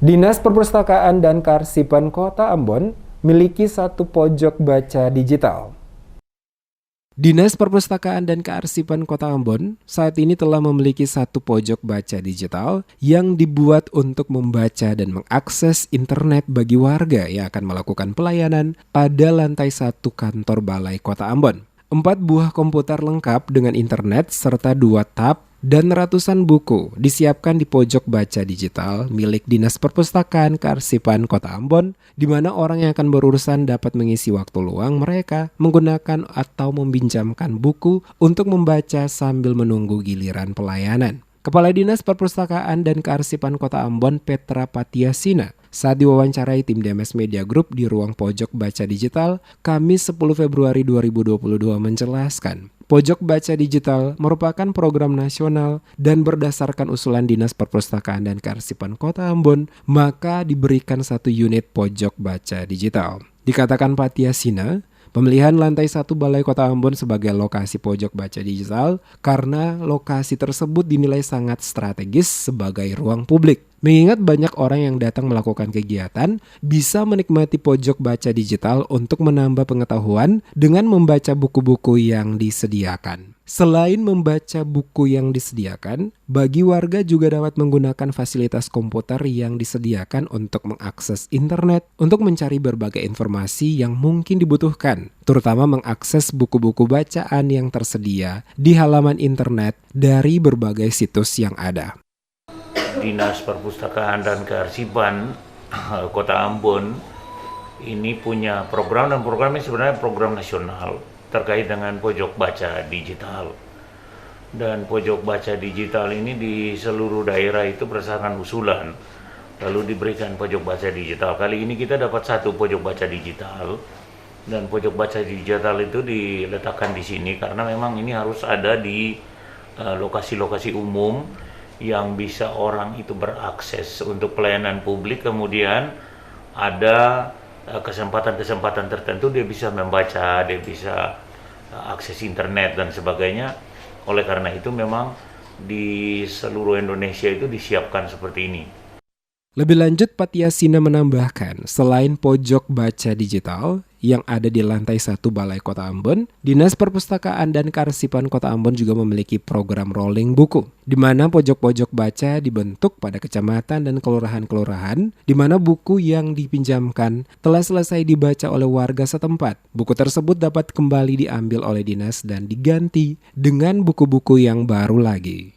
Dinas Perpustakaan dan Kearsipan Kota Ambon miliki satu pojok baca digital. Dinas Perpustakaan dan Kearsipan Kota Ambon saat ini telah memiliki satu pojok baca digital yang dibuat untuk membaca dan mengakses internet bagi warga yang akan melakukan pelayanan pada lantai 1 kantor Balai Kota Ambon. 4 buah komputer lengkap dengan internet serta 2 tab dan ratusan buku disiapkan di pojok baca digital milik Dinas Perpustakaan Kearsipan Kota Ambon, di mana orang yang akan berurusan dapat mengisi waktu luang mereka menggunakan atau meminjamkan buku untuk membaca sambil menunggu giliran pelayanan. Kepala Dinas Perpustakaan dan Kearsipan Kota Ambon, Petra Patiasina, saat diwawancarai tim DMS Media Group di ruang pojok baca digital Kamis 10 Februari 2022 menjelaskan, pojok baca digital merupakan program nasional dan berdasarkan usulan Dinas Perpustakaan dan Kearsipan Kota Ambon, maka diberikan satu unit pojok baca digital. Dikatakan Patiasina, pemilihan lantai 1 Balai Kota Ambon sebagai lokasi pojok baca digital karena lokasi tersebut dinilai sangat strategis sebagai ruang publik. Mengingat banyak orang yang datang melakukan kegiatan, bisa menikmati pojok baca digital untuk menambah pengetahuan dengan membaca buku-buku yang disediakan. Selain membaca buku yang disediakan, bagi warga juga dapat menggunakan fasilitas komputer yang disediakan untuk mengakses internet untuk mencari berbagai informasi yang mungkin dibutuhkan, terutama mengakses buku-buku bacaan yang tersedia di halaman internet dari berbagai situs yang ada. Dinas Perpustakaan dan Kearsipan Kota Ambon ini punya program, dan programnya sebenarnya program nasional terkait dengan pojok baca digital. Dan pojok baca digital ini di seluruh daerah itu berdasarkan usulan lalu diberikan pojok baca digital. Kali ini kita dapat satu pojok baca digital, dan pojok baca digital itu diletakkan di sini karena memang ini harus ada di lokasi-lokasi umum yang bisa orang itu berakses untuk pelayanan publik. Kemudian ada kesempatan-kesempatan tertentu dia bisa membaca, dia bisa akses internet dan sebagainya. Oleh karena itu memang di seluruh Indonesia itu disiapkan seperti ini. Lebih lanjut, Patiasina menambahkan, selain pojok baca digital yang ada di lantai 1 Balai Kota Ambon, Dinas Perpustakaan dan Kearsipan Kota Ambon juga memiliki program rolling buku, di mana pojok-pojok baca dibentuk pada kecamatan dan kelurahan-kelurahan, di mana buku yang dipinjamkan telah selesai dibaca oleh warga setempat. Buku tersebut dapat kembali diambil oleh dinas dan diganti dengan buku-buku yang baru lagi.